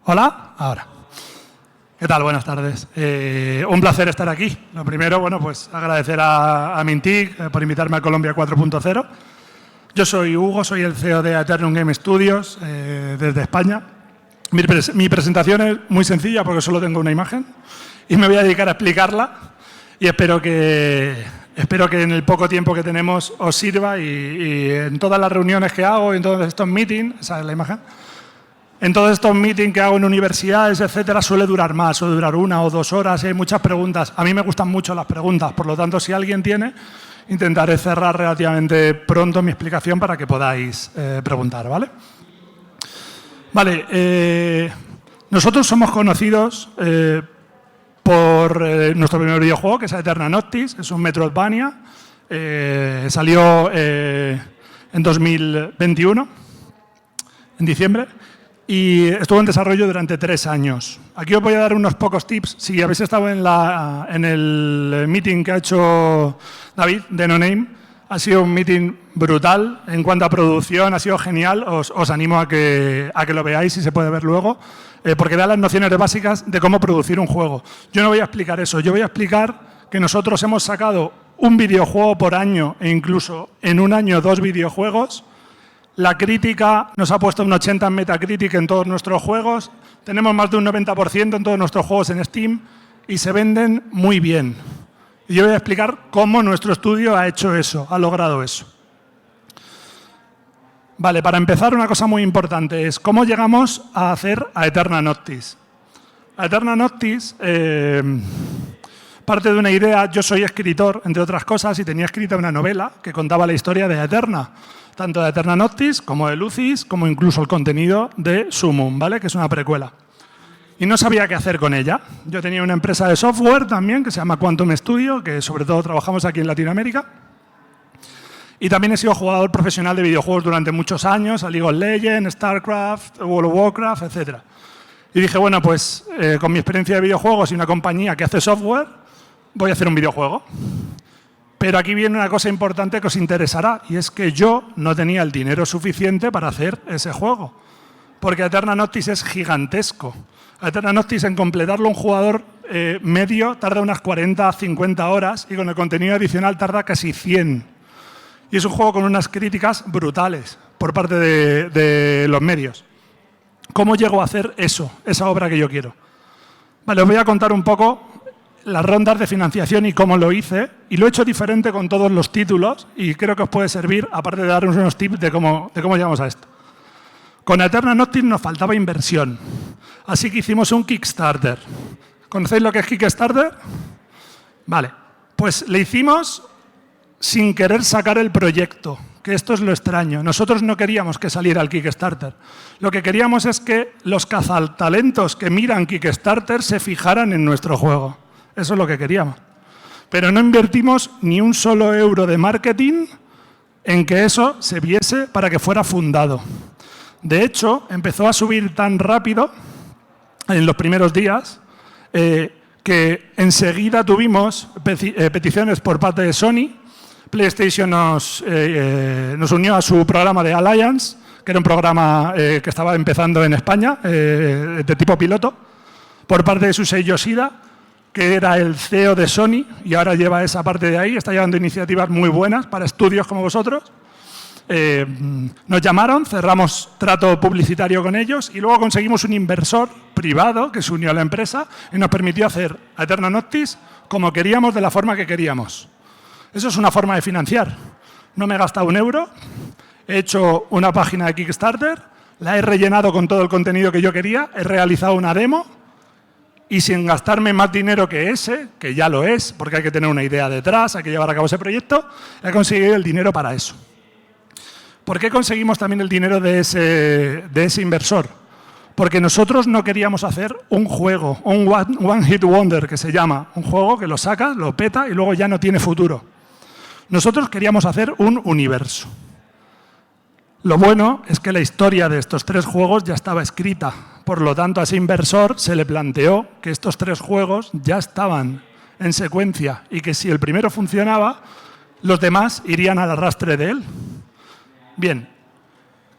Hola, ahora. ¿Qué tal? Buenas tardes. Un placer estar aquí. Lo primero, bueno, pues agradecer a Mintic por invitarme a Colombia 4.0. Yo soy Hugo, soy el CEO de Aeternum Game Studios desde España. Mi presentación es muy sencilla porque solo tengo una imagen y me voy a dedicar a explicarla y espero que en el poco tiempo que tenemos os sirva y en todas las reuniones que hago, en todos estos meetings, esa es la imagen, en todos estos meetings que hago en universidades, etcétera, suele durar más, suele durar 1 o 2 horas y hay muchas preguntas. A mí me gustan mucho las preguntas, por lo tanto, si alguien tiene, intentaré cerrar relativamente pronto mi explicación para que podáis preguntar, ¿vale? Vale, nosotros somos conocidos por nuestro primer videojuego, que es Aeterna Noctis, es un Metroidvania, salió en 2021, en diciembre, y estuvo en desarrollo durante 3 años. Aquí os voy a dar unos pocos tips. Si habéis estado en el meeting que ha hecho David de No Name, ha sido un meeting brutal en cuanto a producción, ha sido genial. Os animo a que lo veáis si se puede ver luego, porque da las nociones básicas de cómo producir un juego. Yo no voy a explicar eso, yo voy a explicar que nosotros hemos sacado un videojuego por año e incluso en un año 2 videojuegos. La crítica nos ha puesto un 80 en Metacritic en todos nuestros juegos. Tenemos más de un 90% en todos nuestros juegos en Steam y se venden muy bien. Y yo voy a explicar cómo nuestro estudio ha hecho eso, ha logrado eso. Vale, para empezar, una cosa muy importante es cómo llegamos a hacer Aeterna Noctis. Aeterna Noctis parte de una idea. Yo soy escritor, entre otras cosas, y tenía escrita una novela que contaba la historia de Aeterna, tanto de Aeterna Noctis como de Lucis, como incluso el contenido de Sumum, ¿vale? Que es una precuela. Y no sabía qué hacer con ella. Yo tenía una empresa de software también que se llama Quantum Studio, que sobre todo trabajamos aquí en Latinoamérica. Y también he sido jugador profesional de videojuegos durante muchos años, a League of Legends, StarCraft, World of Warcraft, etc. Y dije, bueno, pues con mi experiencia de videojuegos y una compañía que hace software, voy a hacer un videojuego. Pero aquí viene una cosa importante que os interesará, y es que yo no tenía el dinero suficiente para hacer ese juego. Porque Aeterna Noctis es gigantesco. Aeterna Noctis, en completarlo un jugador medio, tarda unas 40, 50 horas, y con el contenido adicional tarda casi 100. Y es un juego con unas críticas brutales por parte de los medios. ¿Cómo llego a hacer eso, esa obra que yo quiero? Vale, os voy a contar un poco las rondas de financiación y cómo lo hice, y lo he hecho diferente con todos los títulos y creo que os puede servir, aparte de darnos unos tips de cómo llegamos a esto. Con Aeterna Noctis nos faltaba inversión, así que hicimos un Kickstarter. ¿Conocéis lo que es Kickstarter? Vale, pues le hicimos sin querer sacar el proyecto, que esto es lo extraño. Nosotros no queríamos que saliera el Kickstarter. Lo que queríamos es que los cazatalentos que miran Kickstarter se fijaran en nuestro juego. Eso es lo que queríamos. Pero no invertimos ni un solo euro de marketing en que eso se viese para que fuera fundado. De hecho, empezó a subir tan rápido en los primeros días que enseguida tuvimos peticiones por parte de Sony. PlayStation nos unió a su programa de Alliance, que era un programa que estaba empezando en España, de tipo piloto, por parte de Susei Yoshida, que era el CEO de Sony y ahora lleva esa parte de ahí, está llevando iniciativas muy buenas para estudios como vosotros. Nos llamaron, cerramos trato publicitario con ellos y luego conseguimos un inversor privado que se unió a la empresa y nos permitió hacer Aeterna Noctis como queríamos, de la forma que queríamos. Eso es una forma de financiar. No me he gastado un euro, he hecho una página de Kickstarter, la he rellenado con todo el contenido que yo quería, he realizado una demo y sin gastarme más dinero que ese, que ya lo es, porque hay que tener una idea detrás, hay que llevar a cabo ese proyecto, he conseguido el dinero para eso. ¿Por qué conseguimos también el dinero de ese inversor? Porque nosotros no queríamos hacer un juego, un one hit wonder que se llama, un juego que lo sacas, lo peta y luego ya no tiene futuro. Nosotros queríamos hacer un universo. Lo bueno es que la historia de estos 3 juegos ya estaba escrita. Por lo tanto, a ese inversor se le planteó que estos 3 juegos ya estaban en secuencia y que si el primero funcionaba, los demás irían al arrastre de él. Bien,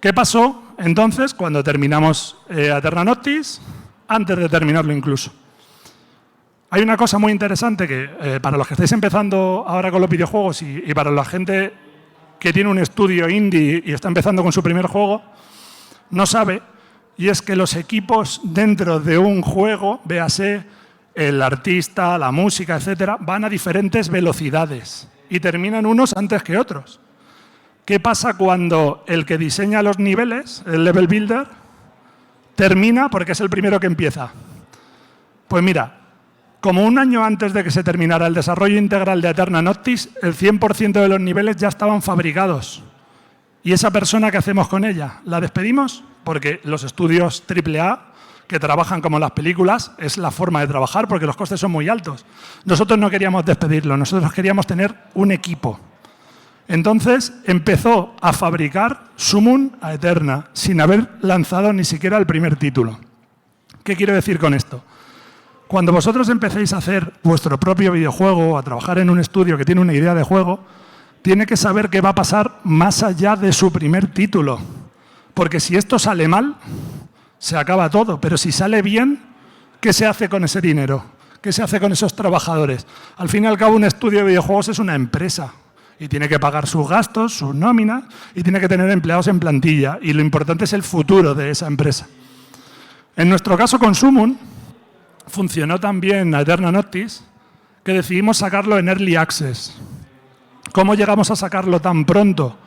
¿qué pasó entonces cuando terminamos Aeterna Noctis? antes de terminarlo incluso. Hay una cosa muy interesante que para los que estáis empezando ahora con los videojuegos y para la gente que tiene un estudio indie y está empezando con su primer juego, no sabe, y es que los equipos dentro de un juego, véase el artista, la música, etcétera, van a diferentes velocidades y terminan unos antes que otros. ¿Qué pasa cuando el que diseña los niveles, el level builder, termina porque es el primero que empieza? Pues mira, como un año antes de que se terminara el desarrollo integral de Aeterna Noctis, el 100% de los niveles ya estaban fabricados. ¿Y esa persona qué hacemos con ella? ¿La despedimos? Porque los estudios AAA, que trabajan como las películas, es la forma de trabajar porque los costes son muy altos. Nosotros no queríamos despedirlo, nosotros queríamos tener un equipo. Entonces empezó a fabricar Summon Aeterna sin haber lanzado ni siquiera el primer título. ¿Qué quiero decir con esto? Cuando vosotros empecéis a hacer vuestro propio videojuego o a trabajar en un estudio que tiene una idea de juego, tiene que saber qué va a pasar más allá de su primer título. Porque si esto sale mal, se acaba todo. Pero si sale bien, ¿qué se hace con ese dinero? ¿Qué se hace con esos trabajadores? Al fin y al cabo, un estudio de videojuegos es una empresa. Y tiene que pagar sus gastos, sus nóminas, y tiene que tener empleados en plantilla. Y lo importante es el futuro de esa empresa. En nuestro caso con Summon, funcionó también Aeterna Noctis, que decidimos sacarlo en Early Access. ¿Cómo llegamos a sacarlo tan pronto?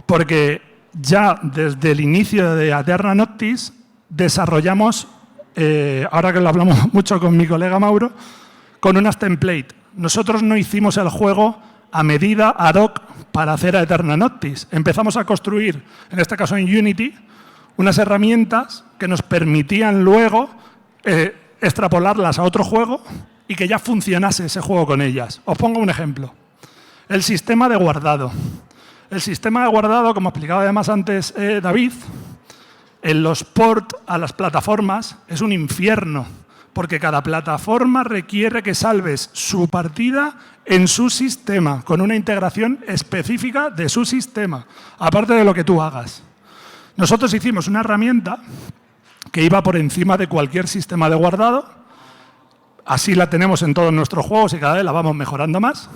Porque ya desde el inicio de Aeterna Noctis desarrollamos, ahora que lo hablamos mucho con mi colega Mauro, con unas templates. Nosotros no hicimos el juego a medida, ad hoc, para hacer Aeterna Noctis. Empezamos a construir, en este caso en Unity, unas herramientas que nos permitían luego extrapolarlas a otro juego y que ya funcionase ese juego con ellas. Os pongo un ejemplo. El sistema de guardado. El sistema de guardado, como explicaba además antes David, en los ports a las plataformas es un infierno, porque cada plataforma requiere que salves su partida en su sistema, con una integración específica de su sistema, aparte de lo que tú hagas. Nosotros hicimos una herramienta que iba por encima de cualquier sistema de guardado, así la tenemos en todos nuestros juegos y cada vez la vamos mejorando más,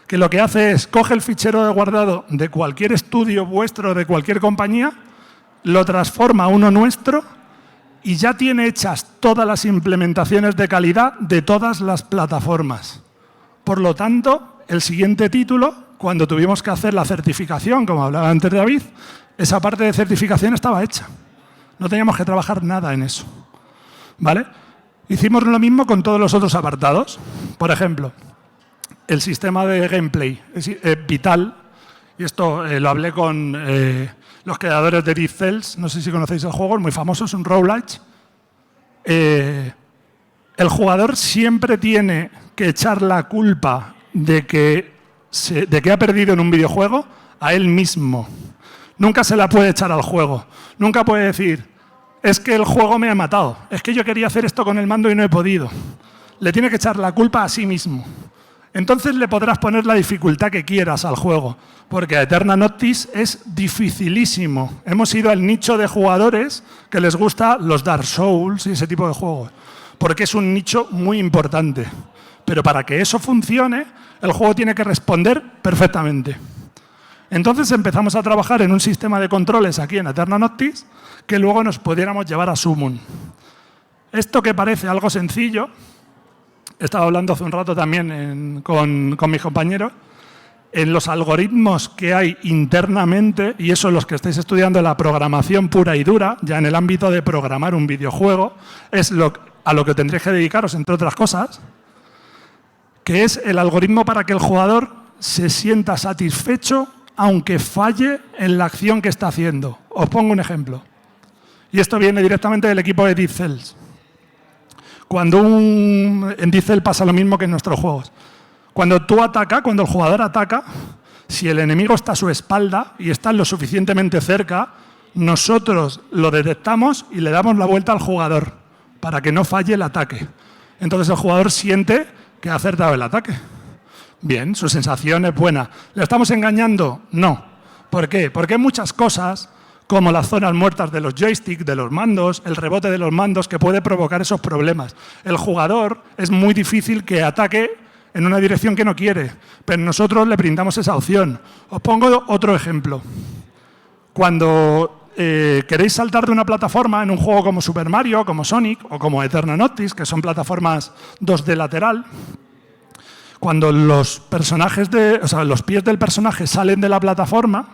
que lo que hace es, coge el fichero de guardado de cualquier estudio vuestro, de cualquier compañía, lo transforma a uno nuestro y ya tiene hechas todas las implementaciones de calidad de todas las plataformas. Por lo tanto, el siguiente título, cuando tuvimos que hacer la certificación, como hablaba antes David, esa parte de certificación estaba hecha. No teníamos que trabajar nada en eso, ¿vale? Hicimos lo mismo con todos los otros apartados. Por ejemplo, el sistema de gameplay es vital, y esto lo hablé con los creadores de Dead Cells, no sé si conocéis el juego, es muy famoso, es un roguelike. El jugador siempre tiene que echar la culpa de que ha perdido en un videojuego a él mismo. Nunca se la puede echar al juego. Nunca puede decir, es que el juego me ha matado, es que yo quería hacer esto con el mando y no he podido. Le tiene que echar la culpa a sí mismo. Entonces le podrás poner la dificultad que quieras al juego, porque Aeterna Noctis es dificilísimo. Hemos ido al nicho de jugadores que les gusta los Dark Souls y ese tipo de juegos, porque es un nicho muy importante. Pero para que eso funcione, el juego tiene que responder perfectamente. Entonces empezamos a trabajar en un sistema de controles aquí en Aeterna Noctis que luego nos pudiéramos llevar a Summon. Esto que parece algo sencillo, estaba hablando hace un rato también con mis compañeros, en los algoritmos que hay internamente, y eso los que estáis estudiando la programación pura y dura, ya en el ámbito de programar un videojuego, es a lo que tendréis que dedicaros, entre otras cosas, que es el algoritmo para que el jugador se sienta satisfecho aunque falle en la acción que está haciendo. Os pongo un ejemplo. Y esto viene directamente del equipo de Dead Cells. En Dead Cells pasa lo mismo que en nuestros juegos. Cuando el jugador ataca, si el enemigo está a su espalda y está lo suficientemente cerca, nosotros lo detectamos y le damos la vuelta al jugador para que no falle el ataque. Entonces el jugador siente que ha acertado el ataque. Bien, su sensación es buena. ¿Le estamos engañando? No. ¿Por qué? Porque hay muchas cosas, como las zonas muertas de los joysticks, de los mandos, el rebote de los mandos que puede provocar esos problemas. El jugador es muy difícil que ataque en una dirección que no quiere, pero nosotros le brindamos esa opción. Os pongo otro ejemplo. Cuando queréis saltar de una plataforma en un juego como Super Mario, como Sonic o como Eterna Noctis, que son plataformas 2D lateral, cuando los pies del personaje salen de la plataforma,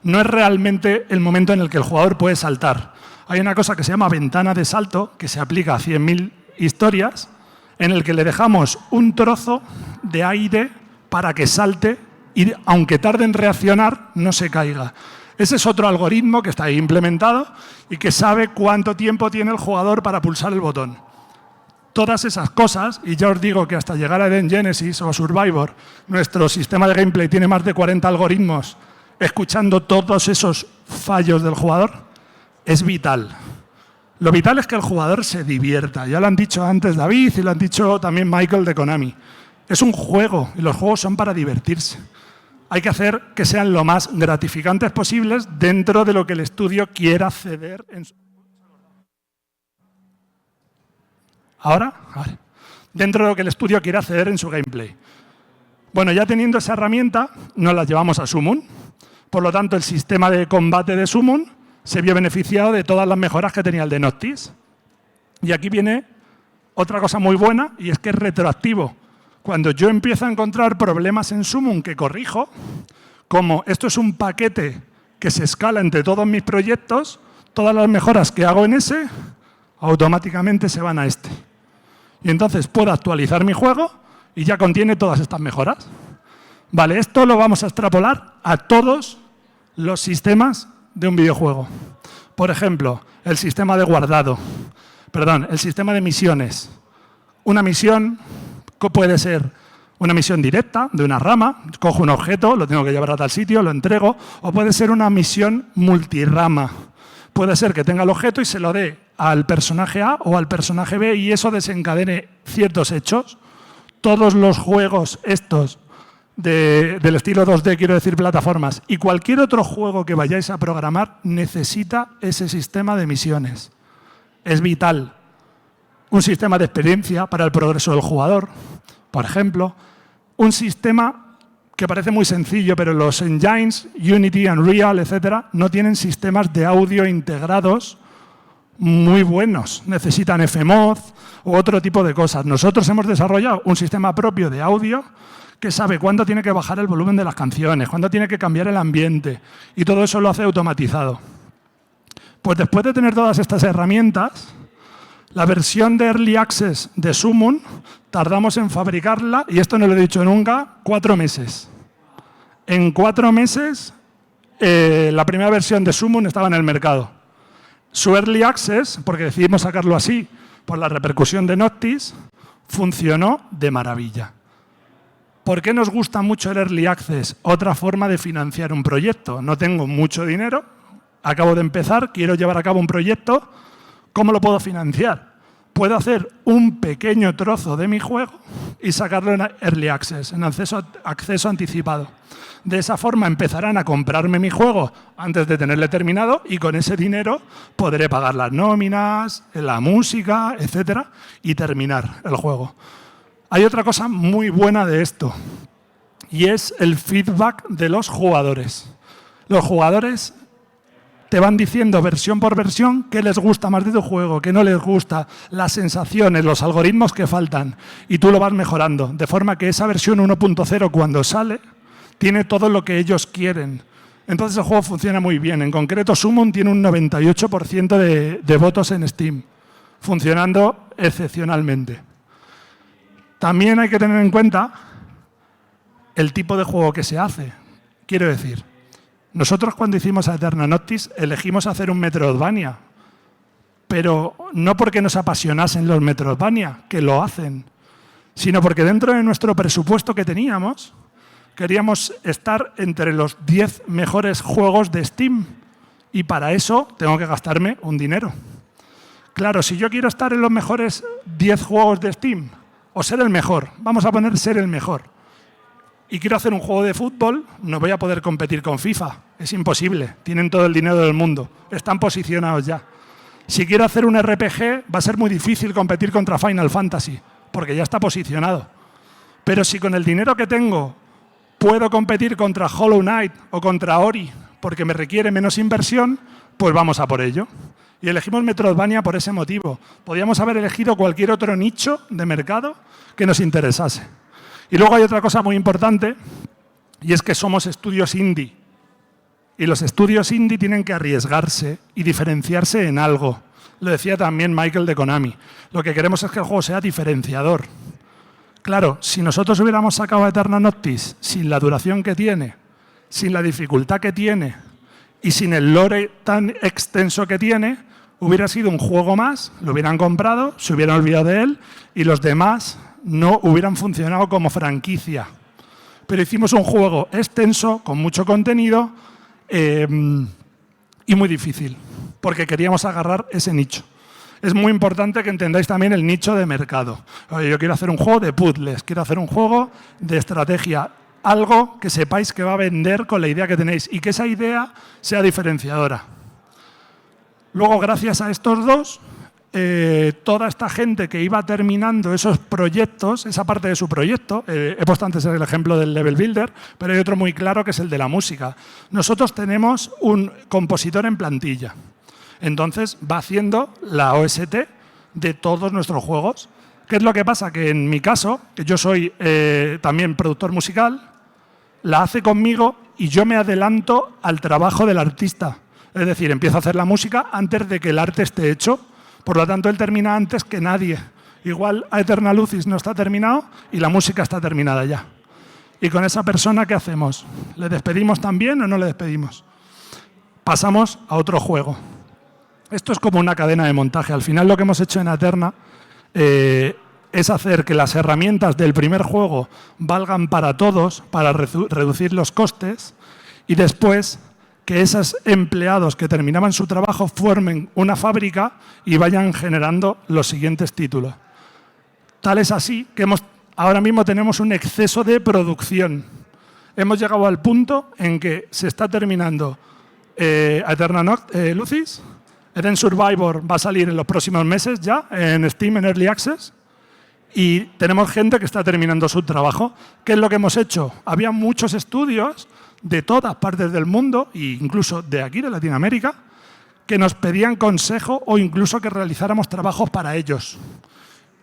no es realmente el momento en el que el jugador puede saltar. Hay una cosa que se llama ventana de salto, que se aplica a 100.000 historias, en el que le dejamos un trozo de aire para que salte y, aunque tarde en reaccionar, no se caiga. Ese es otro algoritmo que está ahí implementado y que sabe cuánto tiempo tiene el jugador para pulsar el botón. Todas esas cosas, y ya os digo que hasta llegar a Eden Genesis o Survivor, nuestro sistema de gameplay tiene más de 40 algoritmos escuchando todos esos fallos del jugador, es vital. Lo vital es que el jugador se divierta. Ya lo han dicho antes David y lo han dicho también Michael de Konami. Es un juego y los juegos son para divertirse. Hay que hacer que sean lo más gratificantes posibles dentro de lo que el estudio quiera ceder en su... ¿Ahora? Vale. Dentro de lo que el estudio quiera ceder en su gameplay. Bueno, ya teniendo esa herramienta, nos la llevamos a Summon. Por lo tanto, el sistema de combate de Summon se vio beneficiado de todas las mejoras que tenía el de Noctis. Y aquí viene otra cosa muy buena, y es que es retroactivo. Cuando yo empiezo a encontrar problemas en Summon que corrijo, como esto es un paquete que se escala entre todos mis proyectos, todas las mejoras que hago en ese, automáticamente se van a este. Y entonces puedo actualizar mi juego y ya contiene todas estas mejoras. Vale, esto lo vamos a extrapolar a todos los sistemas de un videojuego. Por ejemplo, el sistema de guardado, el sistema de misiones. Una misión puede ser una misión directa de una rama, cojo un objeto, lo tengo que llevar a tal sitio, lo entrego, o puede ser una misión multirama. Puede ser que tenga el objeto y se lo dé al personaje A o al personaje B y eso desencadene ciertos hechos. Todos los juegos estos del estilo 2D, quiero decir plataformas, y cualquier otro juego que vayáis a programar necesita ese sistema de misiones. Es vital. Un sistema de experiencia para el progreso del jugador, por ejemplo. Un sistema que parece muy sencillo, pero los engines, Unity, Unreal, etcétera, no tienen sistemas de audio integrados muy buenos. Necesitan Fmod u otro tipo de cosas. Nosotros hemos desarrollado un sistema propio de audio que sabe cuándo tiene que bajar el volumen de las canciones, cuándo tiene que cambiar el ambiente, y todo eso lo hace automatizado. Pues después de tener todas estas herramientas, la versión de Early Access de Summon tardamos en fabricarla, y esto no lo he dicho nunca, 4 meses. En 4 meses, la primera versión de Summon estaba en el mercado. Su Early Access, porque decidimos sacarlo así por la repercusión de Noctis, funcionó de maravilla. ¿Por qué nos gusta mucho el Early Access? Otra forma de financiar un proyecto. No tengo mucho dinero, acabo de empezar, quiero llevar a cabo un proyecto. ¿Cómo lo puedo financiar? Puedo hacer un pequeño trozo de mi juego y sacarlo en Early Access, en acceso anticipado. De esa forma empezarán a comprarme mi juego antes de tenerle terminado y con ese dinero podré pagar las nóminas, la música, etcétera, y terminar el juego. Hay otra cosa muy buena de esto y es el feedback de los jugadores. Los jugadores te van diciendo versión por versión qué les gusta más de tu juego, qué no les gusta, las sensaciones, los algoritmos que faltan, y tú lo vas mejorando, de forma que esa versión 1.0 cuando sale tiene todo lo que ellos quieren. Entonces el juego funciona muy bien. En concreto, Summon tiene un 98% de votos en Steam, funcionando excepcionalmente. También hay que tener en cuenta el tipo de juego que se hace. Quiero decir, nosotros cuando hicimos a Eterna Noctis elegimos hacer un Metroidvania, pero no porque nos apasionasen los Metroidvania, que lo hacen, sino porque dentro de nuestro presupuesto que teníamos, queríamos estar entre los 10 mejores juegos de Steam y para eso tengo que gastarme un dinero. Claro, si yo quiero estar en los mejores 10 juegos de Steam o ser el mejor, vamos a poner ser el mejor, y quiero hacer un juego de fútbol, no voy a poder competir con FIFA. Es imposible. Tienen todo el dinero del mundo. Están posicionados ya. Si quiero hacer un RPG, va a ser muy difícil competir contra Final Fantasy, porque ya está posicionado. Pero si con el dinero que tengo puedo competir contra Hollow Knight o contra Ori, porque me requiere menos inversión, pues vamos a por ello. Y elegimos Metroidvania por ese motivo. Podíamos haber elegido cualquier otro nicho de mercado que nos interesase. Y luego hay otra cosa muy importante, y es que somos estudios indie. Y los estudios indie tienen que arriesgarse y diferenciarse en algo. Lo decía también Michael de Konami. Lo que queremos es que el juego sea diferenciador. Claro, si nosotros hubiéramos sacado Eterna Noctis sin la duración que tiene, sin la dificultad que tiene y sin el lore tan extenso que tiene, hubiera sido un juego más, lo hubieran comprado, se hubieran olvidado de él y los demás no hubieran funcionado como franquicia. Pero hicimos un juego extenso, con mucho contenido y muy difícil, porque queríamos agarrar ese nicho. Es muy importante que entendáis también el nicho de mercado. Oye, yo quiero hacer un juego de puzzles, quiero hacer un juego de estrategia, algo que sepáis que va a vender con la idea que tenéis y que esa idea sea diferenciadora. Luego, gracias a estos dos, toda esta gente que iba terminando esos proyectos, esa parte de su proyecto, he puesto antes el ejemplo del Level Builder, pero hay otro muy claro que es el de la música. Nosotros tenemos un compositor en plantilla. Entonces va haciendo la OST de todos nuestros juegos. ¿Qué es lo que pasa? Que en mi caso, que yo soy también productor musical, la hace conmigo y yo me adelanto al trabajo del artista. Es decir, empiezo a hacer la música antes de que el arte esté hecho. Por lo tanto, él termina antes que nadie. Igual a Eterna Lucis no está terminado y la música está terminada ya. Y con esa persona, ¿qué hacemos? ¿Le despedimos también o no le despedimos? Pasamos a otro juego. Esto es como una cadena de montaje. Al final lo que hemos hecho en Eterna es hacer que las herramientas del primer juego valgan para todos, para reducir los costes, y después que esos empleados que terminaban su trabajo formen una fábrica y vayan generando los siguientes títulos. Tal es así que ahora mismo tenemos un exceso de producción. Hemos llegado al punto en que se está terminando Eterna Lucis. Eden Survivor va a salir en los próximos meses ya en Steam, en Early Access. Y tenemos gente que está terminando su trabajo. ¿Qué es lo que hemos hecho? Había muchos estudios de todas partes del mundo, e incluso de aquí, de Latinoamérica, que nos pedían consejo o incluso que realizáramos trabajos para ellos.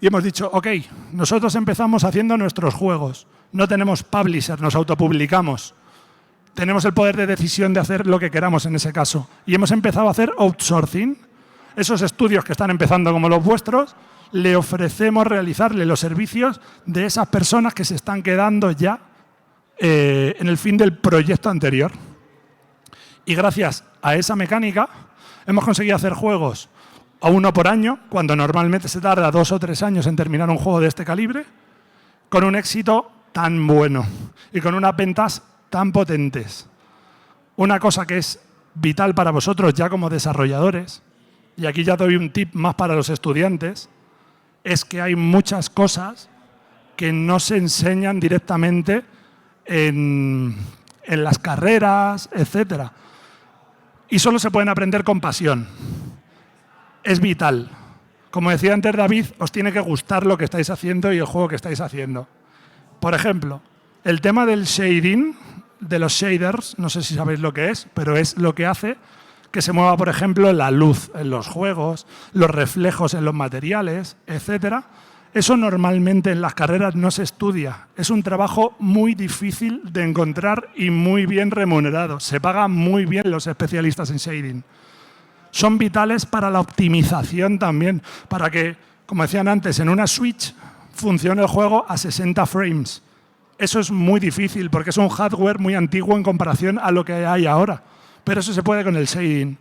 Y hemos dicho, ok, nosotros empezamos haciendo nuestros juegos. No tenemos publisher, nos autopublicamos. Tenemos el poder de decisión de hacer lo que queramos en ese caso. Y hemos empezado a hacer outsourcing. Esos estudios que están empezando como los vuestros, le ofrecemos realizarle los servicios de esas personas que se están quedando ya en el fin del proyecto anterior. Y gracias a esa mecánica hemos conseguido hacer juegos a uno por año, cuando normalmente se tarda 2 o 3 años en terminar un juego de este calibre, con un éxito tan bueno y con unas ventas tan potentes. Una cosa que es vital para vosotros ya como desarrolladores, y aquí ya doy un tip más para los estudiantes, es que hay muchas cosas que no se enseñan directamente en las carreras, etc. Y solo se pueden aprender con pasión. Es vital. Como decía antes David, os tiene que gustar lo que estáis haciendo y el juego que estáis haciendo. Por ejemplo, el tema del shading, de los shaders, no sé si sabéis lo que es, pero es lo que hace que se mueva, por ejemplo, la luz en los juegos, los reflejos en los materiales, etc. Eso normalmente en las carreras no se estudia. Es un trabajo muy difícil de encontrar y muy bien remunerado. Se pagan muy bien los especialistas en shading. Son vitales para la optimización también, para que, como decían antes, en una Switch funcione el juego a 60 frames. Eso es muy difícil porque es un hardware muy antiguo en comparación a lo que hay ahora. Pero eso se puede con el shading.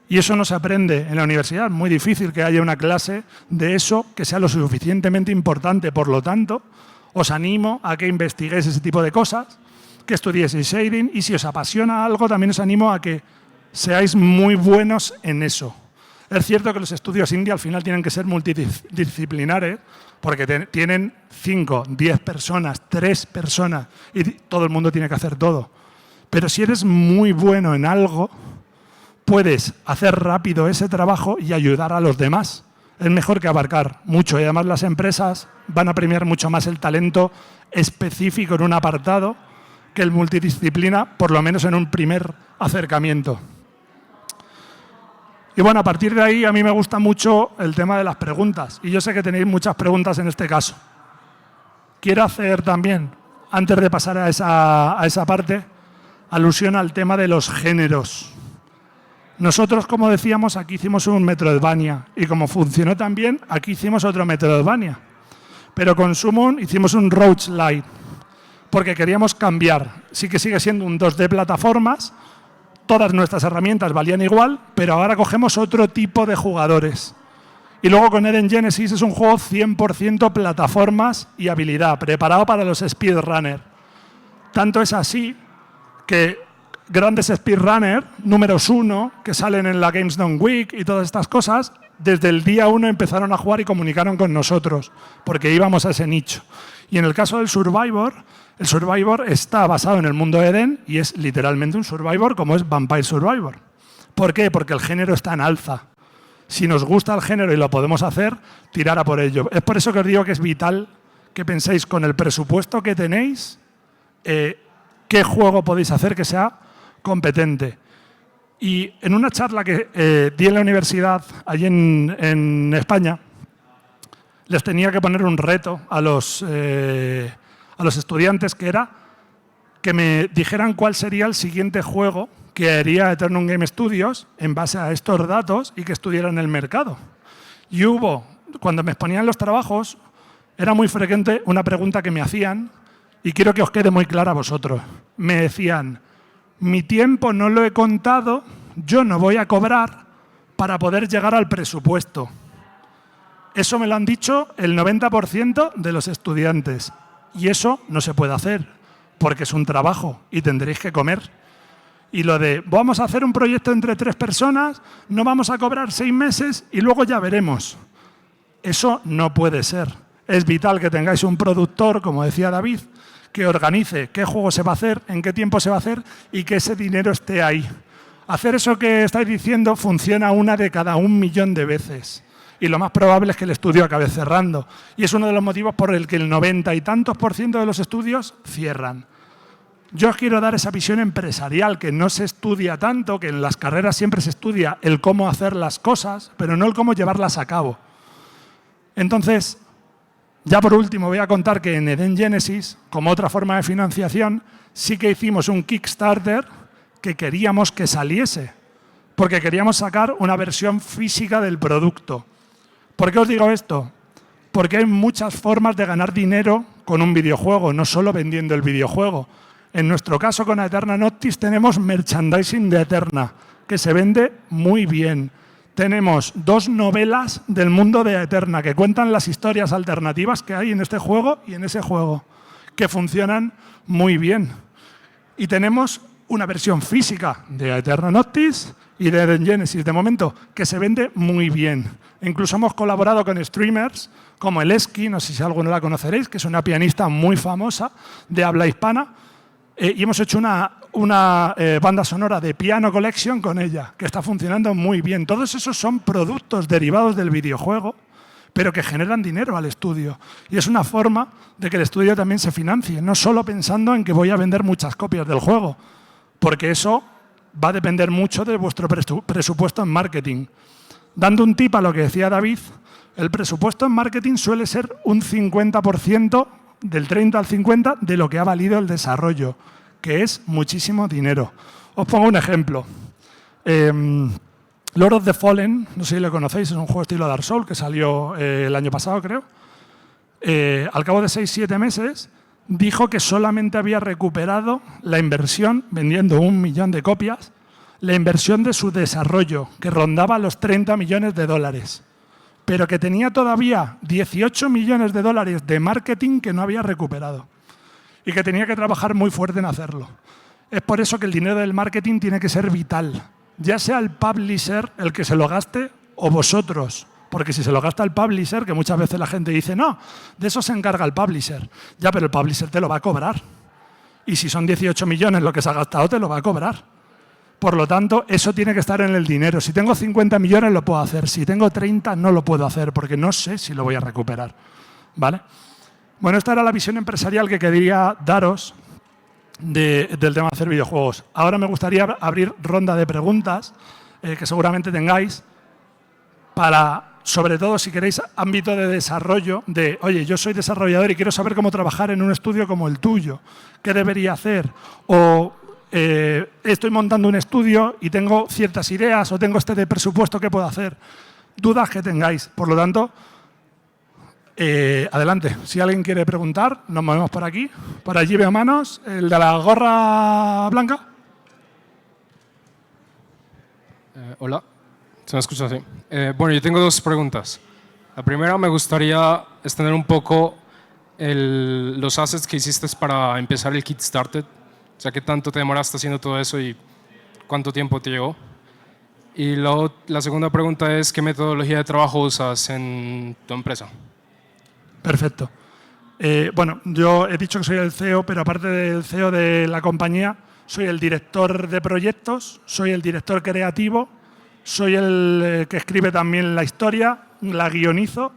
Y eso no se aprende en la universidad. Es muy difícil que haya una clase de eso que sea lo suficientemente importante. Por lo tanto, os animo a que investiguéis ese tipo de cosas, que estudiéis shading y si os apasiona algo, también os animo a que seáis muy buenos en eso. Es cierto que los estudios indie al final tienen que ser multidisciplinares porque tienen 5, 10 personas, 3 personas y todo el mundo tiene que hacer todo. Pero si eres muy bueno en algo, puedes hacer rápido ese trabajo y ayudar a los demás. Es mejor que abarcar mucho y además las empresas van a premiar mucho más el talento específico en un apartado que el multidisciplina, por lo menos en un primer acercamiento. Y bueno, a partir de ahí a mí me gusta mucho el tema de las preguntas. Y yo sé que tenéis muchas preguntas en este caso. Quiero hacer también, antes de pasar a esa parte, alusión al tema de los géneros. Nosotros, como decíamos, aquí hicimos un Metroidvania. Y como funcionó tan bien, aquí hicimos otro Metroidvania. Pero con Summon hicimos un roguelite. Porque queríamos cambiar. Sí que sigue siendo un 2D plataformas. Todas nuestras herramientas valían igual, pero ahora cogemos otro tipo de jugadores. Y luego con Eden Genesis es un juego 100% plataformas y habilidad, preparado para los speedrunners. Tanto es así que grandes speedrunners, números 1, que salen en la Games Done Week y todas estas cosas, desde el día 1 empezaron a jugar y comunicaron con nosotros, porque íbamos a ese nicho. Y en el caso del Survivor, el Survivor está basado en el mundo de Eden y es literalmente un Survivor como es Vampire Survivor. ¿Por qué? Porque el género está en alza. Si nos gusta el género y lo podemos hacer, tirar a por ello. Es por eso que os digo que es vital que penséis con el presupuesto que tenéis, qué juego podéis hacer que sea competente. Y en una charla que di en la universidad, allí en España, les tenía que poner un reto a los estudiantes, que era que me dijeran cuál sería el siguiente juego que haría Eternum Game Studios en base a estos datos y que estuviera en el mercado. Y cuando me exponían los trabajos, era muy frecuente una pregunta que me hacían, y quiero que os quede muy clara a vosotros. Me decían, mi tiempo no lo he contado, yo no voy a cobrar para poder llegar al presupuesto. Eso me lo han dicho el 90% de los estudiantes. Y eso no se puede hacer, porque es un trabajo y tendréis que comer. Y lo de, vamos a hacer un proyecto entre 3 personas, no vamos a cobrar 6 meses y luego ya veremos. Eso no puede ser. Es vital que tengáis un productor, como decía David, que organice qué juego se va a hacer, en qué tiempo se va a hacer y que ese dinero esté ahí. Hacer eso que estáis diciendo funciona una de cada 1.000.000 de veces. Y lo más probable es que el estudio acabe cerrando. Y es uno de los motivos por el que el 90 y tantos % de los estudios cierran. Yo os quiero dar esa visión empresarial, que no se estudia tanto, que en las carreras siempre se estudia el cómo hacer las cosas, pero no el cómo llevarlas a cabo. Entonces, ya por último voy a contar que en Eden Genesis, como otra forma de financiación, sí que hicimos un Kickstarter que queríamos que saliese, porque queríamos sacar una versión física del producto. ¿Por qué os digo esto? Porque hay muchas formas de ganar dinero con un videojuego, no solo vendiendo el videojuego. En nuestro caso, con Aeterna Noctis, tenemos merchandising de Aeterna, que se vende muy bien. Tenemos 2 novelas del mundo de Aeterna, que cuentan las historias alternativas que hay en este juego y en ese juego, que funcionan muy bien. Y tenemos una versión física de Aeterna Noctis y de Eden Genesis, de momento, que se vende muy bien. Incluso hemos colaborado con streamers como el Esqui, no sé si alguno la conoceréis, que es una pianista muy famosa de habla hispana, y hemos hecho una banda sonora de Piano Collection con ella, que está funcionando muy bien. Todos esos son productos derivados del videojuego, pero que generan dinero al estudio. Y es una forma de que el estudio también se financie, no solo pensando en que voy a vender muchas copias del juego, porque eso va a depender mucho de vuestro presupuesto en marketing. Dando un tip a lo que decía David, el presupuesto en marketing suele ser un 50%, del 30 al 50, de lo que ha valido el desarrollo, que es muchísimo dinero. Os pongo un ejemplo. Lord of the Fallen, no sé si lo conocéis, es un juego estilo Dark Souls que salió el año pasado, creo. Al cabo de 6-7 meses, dijo que solamente había recuperado la inversión, vendiendo 1 millón de copias, la inversión de su desarrollo, que rondaba los 30 millones de dólares, pero que tenía todavía 18 millones de dólares de marketing que no había recuperado y que tenía que trabajar muy fuerte en hacerlo. Es por eso que el dinero del marketing tiene que ser vital, ya sea el publisher el que se lo gaste o vosotros? Porque si se lo gasta el publisher, que muchas veces la gente dice, no, de eso se encarga el publisher. Ya, pero el publisher te lo va a cobrar. Y si son 18 millones lo que se ha gastado, te lo va a cobrar. Por lo tanto, eso tiene que estar en el dinero. Si tengo 50 millones lo puedo hacer. Si tengo 30 no lo puedo hacer porque no sé si lo voy a recuperar. ¿Vale? Bueno, esta era la visión empresarial que quería daros del tema de hacer videojuegos. Ahora me gustaría abrir ronda de preguntas que seguramente tengáis para, sobre todo, si queréis, ámbito de desarrollo de, oye, yo soy desarrollador y quiero saber cómo trabajar en un estudio como el tuyo. ¿Qué debería hacer? O estoy montando un estudio y tengo ciertas ideas o tengo este de presupuesto, ¿qué puedo hacer? Dudas que tengáis. Por lo tanto, adelante. Si alguien quiere preguntar, nos movemos por aquí. Por allí veo manos. ¿El de la gorra blanca? Hola. ¿Se me escucha así? Bueno, yo tengo dos preguntas. La primera, me gustaría extender un poco los assets que hiciste para empezar el Kickstarter. O sea, ¿qué tanto te demoraste haciendo todo eso y cuánto tiempo te llevó? Y la segunda pregunta es, ¿qué metodología de trabajo usas en tu empresa? Perfecto. Bueno, yo he dicho que soy el CEO, pero aparte del CEO de la compañía, soy el director de proyectos, soy el director creativo, soy el que escribe también la historia, la guionizo,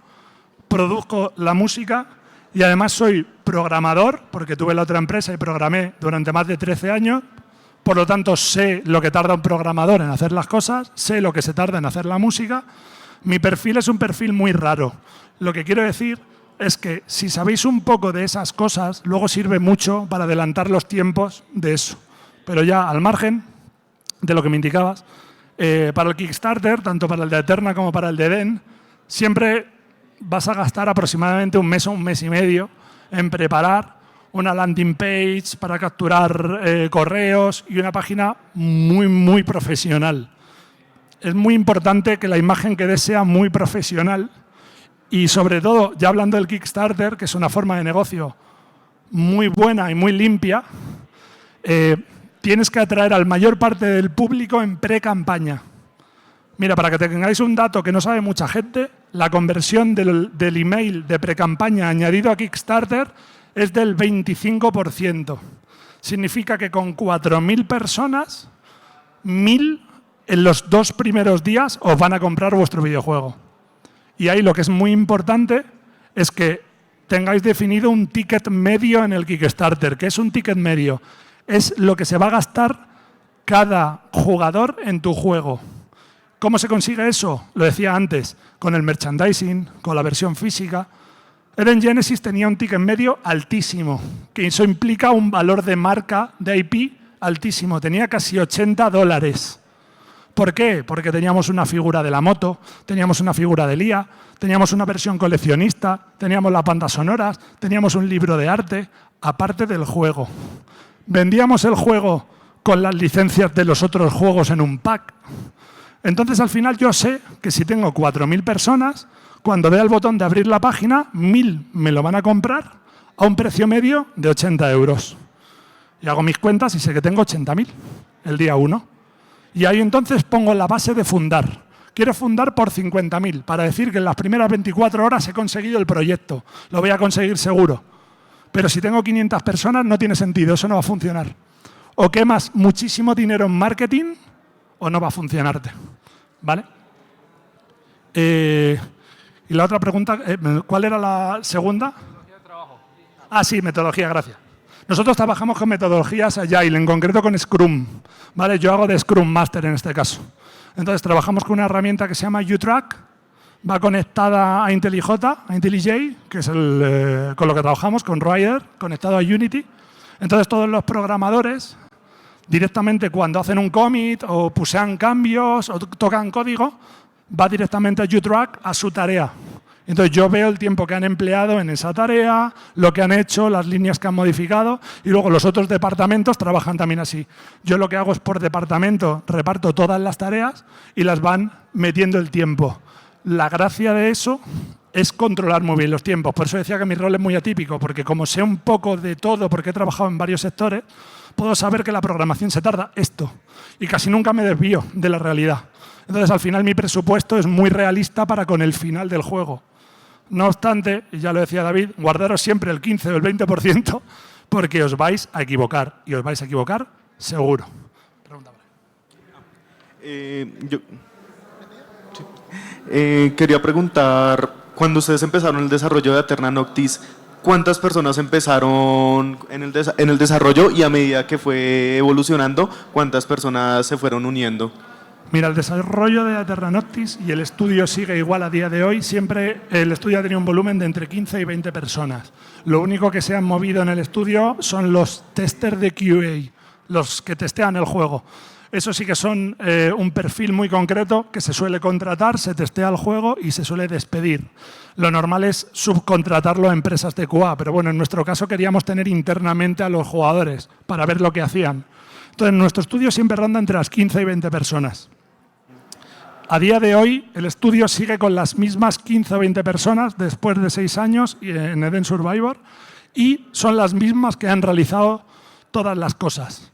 produzco la música y además soy programador, porque tuve la otra empresa y programé durante más de 13 años, por lo tanto sé lo que tarda un programador en hacer las cosas, sé lo que se tarda en hacer la música. Mi perfil es un perfil muy raro. Lo que quiero decir es que si sabéis un poco de esas cosas, luego sirve mucho para adelantar los tiempos de eso. Pero ya al margen de lo que me indicabas, para el Kickstarter, tanto para el de Eterna como para el de Eden, siempre vas a gastar aproximadamente un mes o un mes y medio en preparar una landing page para capturar correos y una página muy, muy profesional. Es muy importante que la imagen que des sea muy profesional y, sobre todo, ya hablando del Kickstarter, que es una forma de negocio muy buena y muy limpia, tienes que atraer al mayor parte del público en pre-campaña. Mira, para que tengáis un dato que no sabe mucha gente, la conversión del email de pre-campaña añadido a Kickstarter es del 25%. Significa que con 4.000 personas, 1.000 en los 2 primeros días os van a comprar vuestro videojuego. Y ahí lo que es muy importante es que tengáis definido un ticket medio en el Kickstarter. ¿Qué es un ticket medio? Es lo que se va a gastar cada jugador en tu juego. ¿Cómo se consigue eso? Lo decía antes, con el merchandising, con la versión física. Eden Genesis tenía un ticket medio altísimo, que eso implica un valor de marca de IP altísimo. Tenía casi $80. ¿Por qué? Porque teníamos una figura de la moto, teníamos una figura de Lía, teníamos una versión coleccionista, teníamos las bandas sonoras, teníamos un libro de arte, aparte del juego. Vendíamos el juego con las licencias de los otros juegos en un pack. Entonces, al final, yo sé que si tengo 4.000 personas, cuando dé al botón de abrir la página, 1.000 me lo van a comprar a un precio medio de 80 euros. Y hago mis cuentas y sé que tengo 80.000 el día 1. Y ahí entonces pongo la base de fundar. Quiero fundar por 50.000 para decir que en las primeras 24 horas he conseguido el proyecto. Lo voy a conseguir seguro. Pero si tengo 500 personas no tiene sentido, eso no va a funcionar. O quemas muchísimo dinero en marketing o no va a funcionarte. ¿Vale? Y la otra pregunta, ¿cuál era la segunda? Metodología de trabajo. Ah, sí, metodología, gracias. Nosotros trabajamos con metodologías Agile, en concreto con Scrum. ¿Vale? Yo hago de Scrum Master en este caso. Entonces, trabajamos con una herramienta que se llama UTrack, va conectada a IntelliJ, a IntelliJ, que es con lo que trabajamos, con Rider, conectado a Unity. Entonces, todos los programadores, directamente cuando hacen un commit o pusean cambios o tocan código, va directamente a UTrack a su tarea. Entonces, yo veo el tiempo que han empleado en esa tarea, lo que han hecho, las líneas que han modificado, y luego los otros departamentos trabajan también así. Yo lo que hago es por departamento, reparto todas las tareas y las van metiendo el tiempo. La gracia de eso es controlar muy bien los tiempos. Por eso decía que mi rol es muy atípico, porque como sé un poco de todo, porque he trabajado en varios sectores, puedo saber que la programación se tarda esto y casi nunca me desvío de la realidad. Entonces, al final, mi presupuesto es muy realista para con el final del juego. No obstante, y ya lo decía David, guardaros siempre el 15 o el 20% porque os vais a equivocar. Y os vais a equivocar seguro. Pregunta. Quería preguntar, cuando ustedes empezaron el desarrollo de Aeterna Noctis, ¿cuántas personas empezaron en el desarrollo y a medida que fue evolucionando, cuántas personas se fueron uniendo? Mira, el desarrollo de Aeterna Noctis y el estudio sigue igual a día de hoy. Siempre el estudio ha tenido un volumen de entre 15 y 20 personas. Lo único que se han movido en el estudio son los testers de QA, los que testean el juego. Eso sí que son un perfil muy concreto que se suele contratar, se testea el juego y se suele despedir. Lo normal es subcontratarlo a empresas de QA, pero bueno, en nuestro caso queríamos tener internamente a los jugadores para ver lo que hacían. Entonces, nuestro estudio siempre ronda entre las 15 y 20 personas. A día de hoy, el estudio sigue con las mismas 15 o 20 personas después de 6 años en Eden Survivor y son las mismas que han realizado todas las cosas.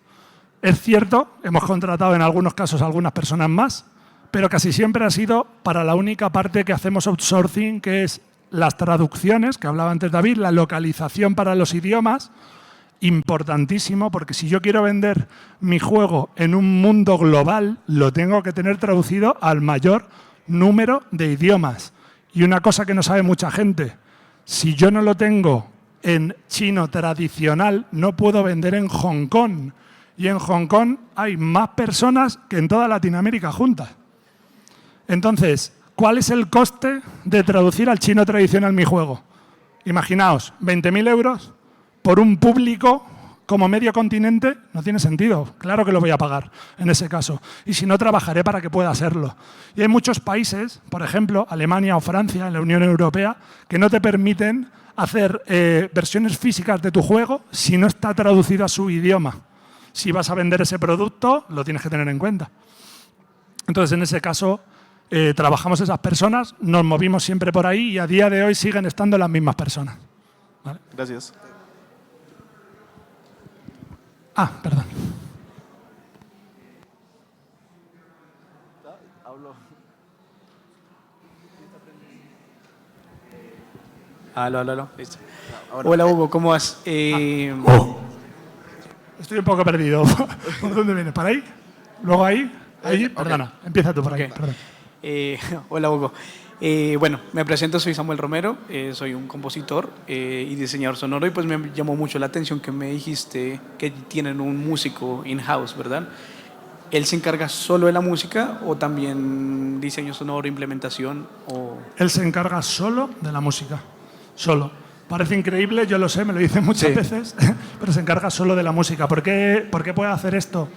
Es cierto, hemos contratado en algunos casos a algunas personas más, pero casi siempre ha sido para la única parte que hacemos outsourcing, que es las traducciones, que hablaba antes David, la localización para los idiomas, importantísimo, porque si yo quiero vender mi juego en un mundo global, lo tengo que tener traducido al mayor número de idiomas. Y una cosa que no sabe mucha gente, si yo no lo tengo en chino tradicional, no puedo vender en Hong Kong. Y en Hong Kong hay más personas que en toda Latinoamérica juntas. Entonces, ¿cuál es el coste de traducir al chino tradicional mi juego? Imaginaos, 20.000 euros por un público como medio continente, no tiene sentido. Claro que lo voy a pagar en ese caso. Y si no, trabajaré para que pueda hacerlo. Y hay muchos países, por ejemplo, Alemania o Francia, en la Unión Europea, que no te permiten hacer versiones físicas de tu juego si no está traducido a su idioma. Si vas a vender ese producto, lo tienes que tener en cuenta. Entonces, en ese caso, trabajamos esas personas, nos movimos siempre por ahí y a día de hoy siguen estando las mismas personas. ¿Vale? Gracias. Perdón. Aló. Listo. Hola Hugo, ¿cómo vas? Estoy un poco perdido. ¿Por dónde vienes? ¿Para ahí? ¿Luego ahí? ¿Ahí? Perdona, empieza tú por ahí. Okay. Perdón. Hola Hugo. Bueno, me presento, soy Samuel Romero, soy un compositor y diseñador sonoro y pues me llamó mucho la atención que me dijiste que tienen un músico in-house, ¿verdad? ¿Él se encarga solo de la música o también diseño sonoro, implementación? Él se encarga solo de la música, solo. Parece increíble, yo lo sé, me lo dicen muchas veces, pero se encarga solo de la música. ¿Por qué puede hacer esto?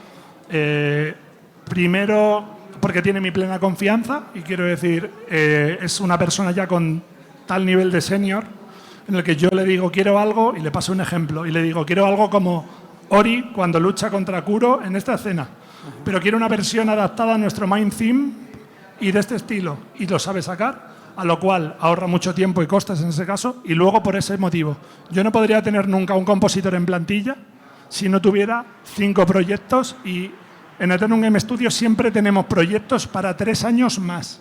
Primero, porque tiene mi plena confianza y quiero decir, es una persona ya con tal nivel de senior en el que yo le digo quiero algo y le paso un ejemplo y le digo quiero algo como Ori cuando lucha contra Kuro en esta escena, pero quiero una versión adaptada a nuestro main theme y de este estilo y lo sabe sacar, a lo cual ahorra mucho tiempo y costes en ese caso y luego por ese motivo. Yo no podría tener nunca un compositor en plantilla si no tuviera 5 proyectos y en Eternum Game Studio siempre tenemos proyectos para 3 años más.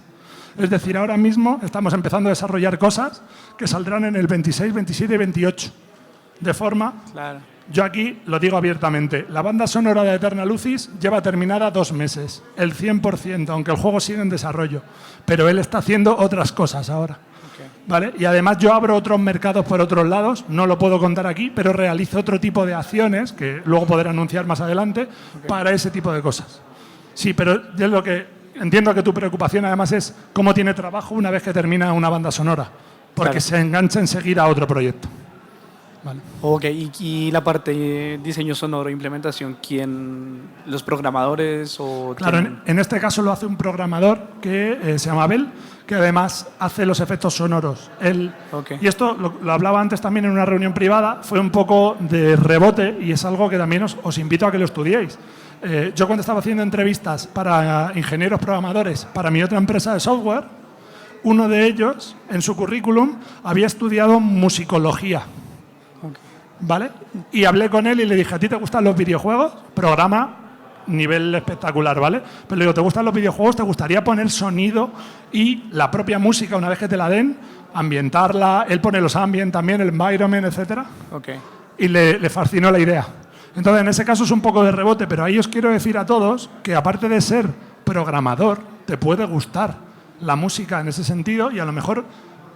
Es decir, ahora mismo estamos empezando a desarrollar cosas que saldrán en el 26, 27 y 28. De forma, yo aquí lo digo abiertamente, la banda sonora de Aeterna Lucis lleva terminada 2 meses, el 100%, aunque el juego sigue en desarrollo. Pero él está haciendo otras cosas ahora. ¿Vale? Y además yo abro otros mercados por otros lados, no lo puedo contar aquí, pero realizo otro tipo de acciones, que luego podré anunciar más adelante, para ese tipo de cosas. Sí, pero yo lo que entiendo que tu preocupación además es cómo tiene trabajo una vez que termina una banda sonora, porque se engancha enseguida a otro proyecto. Vale. Ok, y la parte de diseño sonoro, implementación, ¿quién? ¿Los programadores o...? Claro, en este caso lo hace un programador que se llama Abel, que además hace los efectos sonoros. Y esto lo hablaba antes también en una reunión privada, fue un poco de rebote y es algo que también os invito a que lo estudiéis. Yo cuando estaba haciendo entrevistas para ingenieros programadores para mi otra empresa de software, uno de ellos en su currículum había estudiado musicología. ¿Vale? Y hablé con él y le dije, ¿a ti te gustan los videojuegos? Programa nivel espectacular, ¿vale? Pero digo, ¿te gustan los videojuegos? ¿Te gustaría poner sonido y la propia música, una vez que te la den, ambientarla? Él pone los ambient también, el environment, etcétera. Ok. Y le fascinó la idea. Entonces, en ese caso es un poco de rebote, pero ahí os quiero decir a todos que aparte de ser programador, te puede gustar la música en ese sentido y a lo mejor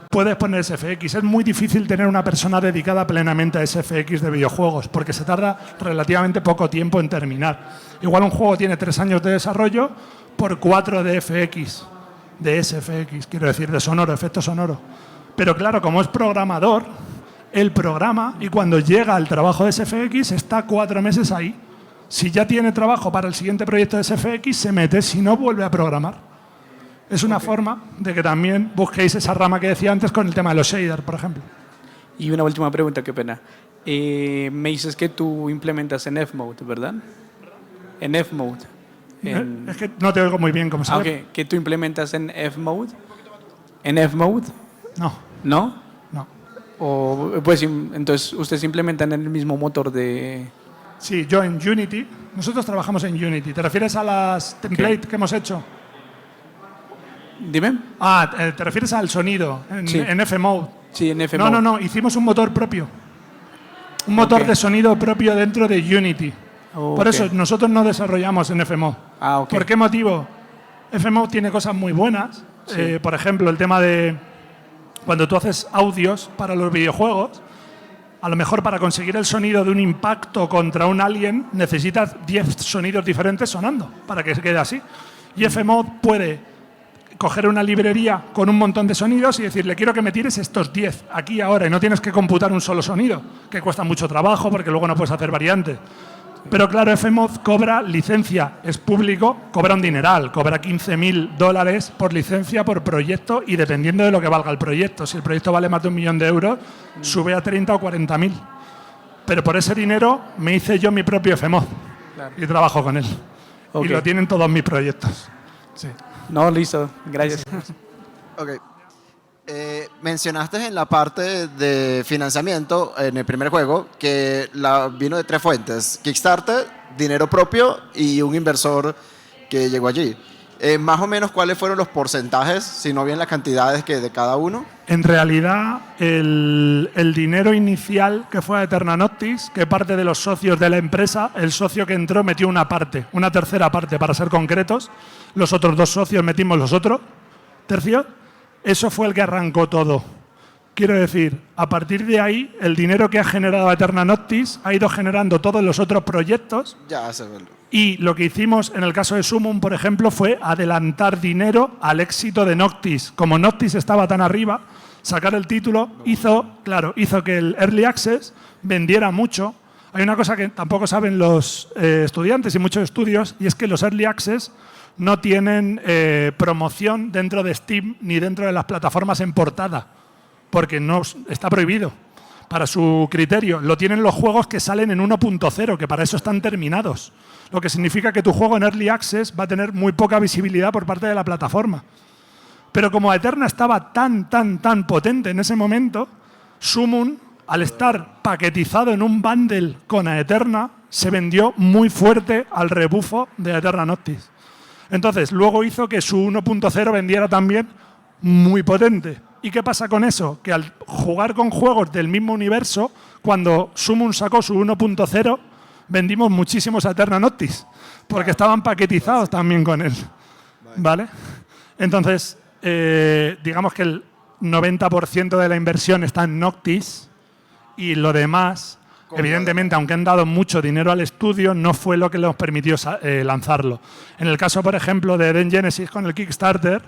puedes poner SFX. Es muy difícil tener una persona dedicada plenamente a SFX de videojuegos porque se tarda relativamente poco tiempo en terminar. Igual un juego tiene 3 años de desarrollo por 4 de FX, de SFX, quiero decir, de sonoro, efecto sonoro. Pero claro, como es programador, él programa y cuando llega al trabajo de SFX está 4 meses ahí. Si ya tiene trabajo para el siguiente proyecto de SFX, se mete, si no, vuelve a programar. Es una forma de que también busquéis esa rama que decía antes con el tema de los shaders, por ejemplo. Y una última pregunta, qué pena. Me dices que tú implementas en F-Mode, ¿verdad? En F-Mode. Es que no te oigo muy bien, como sabes. Ok, ¿que tú implementas en F-Mode? ¿En F-Mode? No, ¿No? no. O, pues, entonces, ¿ustedes implementan en el mismo motor de...? Sí, yo en Unity. Nosotros trabajamos en Unity. ¿Te refieres a las templates que hemos hecho? Dime. ¿Te refieres al sonido Sí. en F-Mode? Sí, en F-Mode. No. Hicimos un motor propio. Un motor Ok. de sonido propio dentro de Unity. Oh, Por ok. eso nosotros no desarrollamos en F-Mode. Ok. ¿Por qué motivo? F-Mode tiene cosas muy buenas. Sí. Por ejemplo, el tema de cuando tú haces audios para los videojuegos, a lo mejor para conseguir el sonido de un impacto contra un alien necesitas 10 sonidos diferentes sonando para que se quede así. Y F-Mode puede coger una librería con un montón de sonidos y decirle, quiero que me tires estos 10 aquí y ahora, y no tienes que computar un solo sonido, que cuesta mucho trabajo porque luego no puedes hacer variantes. Pero claro, F-Mode cobra licencia, es público, cobra un dineral, cobra $15.000 por licencia, por proyecto, y dependiendo de lo que valga el proyecto. Si el proyecto vale más de 1 millón de euros, sube a 30 o 40.000. Pero por ese dinero me hice yo mi propio F-Mode y trabajo con él. Ok. Y lo tienen todos mis proyectos. Sí. No, listo. Gracias. Ok. Mencionaste en la parte de financiamiento en el primer juego que vino de 3 fuentes: Kickstarter, dinero propio y un inversor que llegó allí. Más o menos, ¿cuáles fueron los porcentajes, si no bien las cantidades que de cada uno? En realidad, el dinero inicial que fue a Eterna Noctis, que parte de los socios de la empresa, el socio que entró metió una parte, una tercera parte para ser concretos. Los otros 2 socios metimos los otros tercios. Eso fue el que arrancó todo. Quiero decir, a partir de ahí, el dinero que ha generado Eterna Noctis ha ido generando todos los otros proyectos. Ya se ve. Y lo que hicimos en el caso de Summon, por ejemplo, fue adelantar dinero al éxito de Noctis. Como Noctis estaba tan arriba, sacar el título hizo que el Early Access vendiera mucho. Hay una cosa que tampoco saben los estudiantes y muchos estudios, y es que los Early Access no tienen promoción dentro de Steam ni dentro de las plataformas en portada, porque no está prohibido para su criterio. Lo tienen los juegos que salen en 1.0, que para eso están terminados. Lo que significa que tu juego en Early Access va a tener muy poca visibilidad por parte de la plataforma. Pero como Eterna estaba tan potente en ese momento, Summon, al estar paquetizado en un bundle con Aeterna, se vendió muy fuerte al rebufo de Eterna Noctis. Entonces, luego hizo que su 1.0 vendiera también muy potente. ¿Y qué pasa con eso? Que al jugar con juegos del mismo universo, cuando Summon sacó su 1.0, vendimos muchísimos a Eterna Noctis, porque estaban paquetizados también con él. ¿Vale? Entonces, digamos que el 90% de la inversión está en Noctis y lo demás, evidentemente, aunque han dado mucho dinero al estudio, no fue lo que les permitió lanzarlo. En el caso, por ejemplo, de Eden Genesis con el Kickstarter,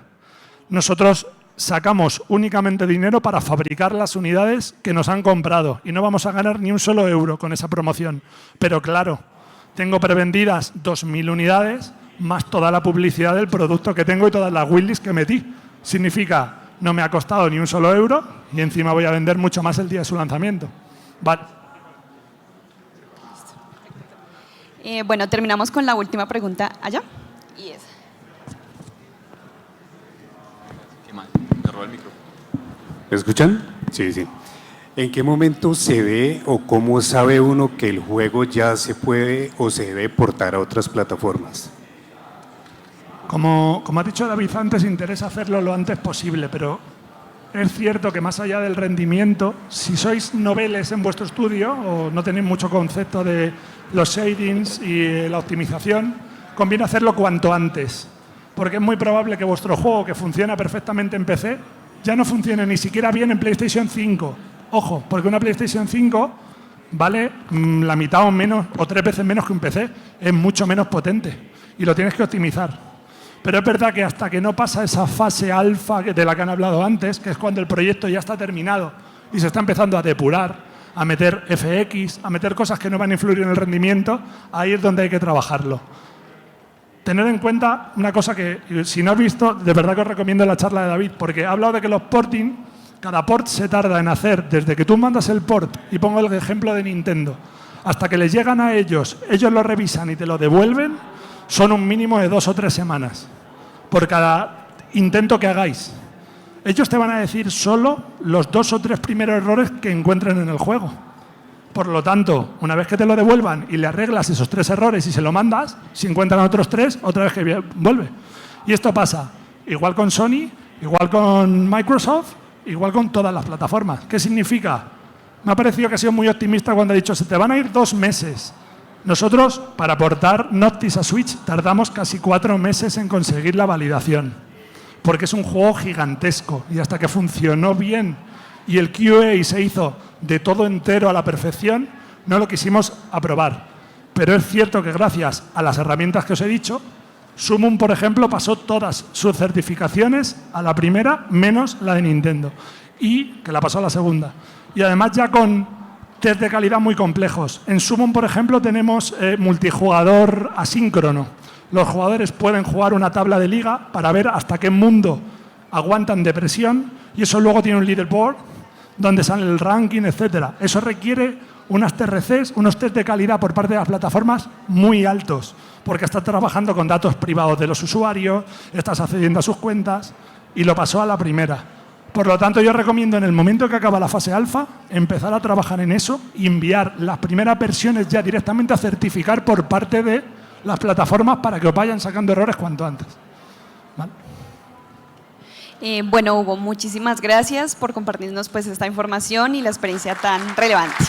nosotros sacamos únicamente dinero para fabricar las unidades que nos han comprado y no vamos a ganar ni un solo euro con esa promoción. Pero claro, tengo prevendidas 2.000 unidades más toda la publicidad del producto que tengo y todas las wildlists que metí. Significa, no me ha costado ni un solo euro y encima voy a vender mucho más el día de su lanzamiento. Vale. Bueno, terminamos con la última pregunta allá. Y esa. ¿Me escuchan? Sí, sí. ¿En qué momento se ve o cómo sabe uno que el juego ya se puede o se debe portar a otras plataformas? Como ha dicho David antes, interesa hacerlo lo antes posible, pero es cierto que más allá del rendimiento, si sois noveles en vuestro estudio o no tenéis mucho concepto de los shadings y la optimización, conviene hacerlo cuanto antes, porque es muy probable que vuestro juego, que funciona perfectamente en PC, ya no funcione ni siquiera bien en PlayStation 5. Ojo, porque una PlayStation 5 vale la mitad o menos, o 3 veces menos que un PC. Es mucho menos potente y lo tienes que optimizar. Pero es verdad que hasta que no pasa esa fase alfa de la que han hablado antes, que es cuando el proyecto ya está terminado y se está empezando a depurar, a meter FX, a meter cosas que no van a influir en el rendimiento, ahí es donde hay que trabajarlo. Tener en cuenta una cosa que, si no has visto, de verdad que os recomiendo la charla de David, porque ha hablado de que los porting, cada port se tarda en hacer, desde que tú mandas el port, y pongo el ejemplo de Nintendo, hasta que les llegan a ellos lo revisan y te lo devuelven, son un mínimo de 2 o 3 semanas por cada intento que hagáis. Ellos te van a decir solo los 2 o 3 primeros errores que encuentren en el juego. Por lo tanto, una vez que te lo devuelvan y le arreglas esos 3 errores y se lo mandas, si encuentran otros 3, otra vez que vuelve. Y esto pasa igual con Sony, igual con Microsoft, igual con todas las plataformas. ¿Qué significa? Me ha parecido que ha sido muy optimista cuando ha dicho, se te van a ir 2 meses. Nosotros, para portar Noctis a Switch, tardamos casi 4 meses en conseguir la validación, porque es un juego gigantesco y hasta que funcionó bien y el QA se hizo de todo entero a la perfección, no lo quisimos aprobar. Pero es cierto que gracias a las herramientas que os he dicho, Summon, por ejemplo, pasó todas sus certificaciones a la primera, menos la de Nintendo, y que la pasó a la segunda. Y además ya con test de calidad muy complejos. En Summon, por ejemplo, tenemos multijugador asíncrono. Los jugadores pueden jugar una tabla de liga para ver hasta qué mundo aguantan de presión y eso luego tiene un leaderboard donde sale el ranking, etcétera. Eso requiere unas TRCs, unos test de calidad por parte de las plataformas muy altos, porque estás trabajando con datos privados de los usuarios, estás accediendo a sus cuentas y lo pasó a la primera. Por lo tanto, yo recomiendo en el momento que acaba la fase alfa empezar a trabajar en eso y enviar las primeras versiones ya directamente a certificar por parte de las plataformas para que os vayan sacando errores cuanto antes. ¿Vale? Bueno, Hugo, muchísimas gracias por compartirnos pues, esta información y la experiencia tan relevante.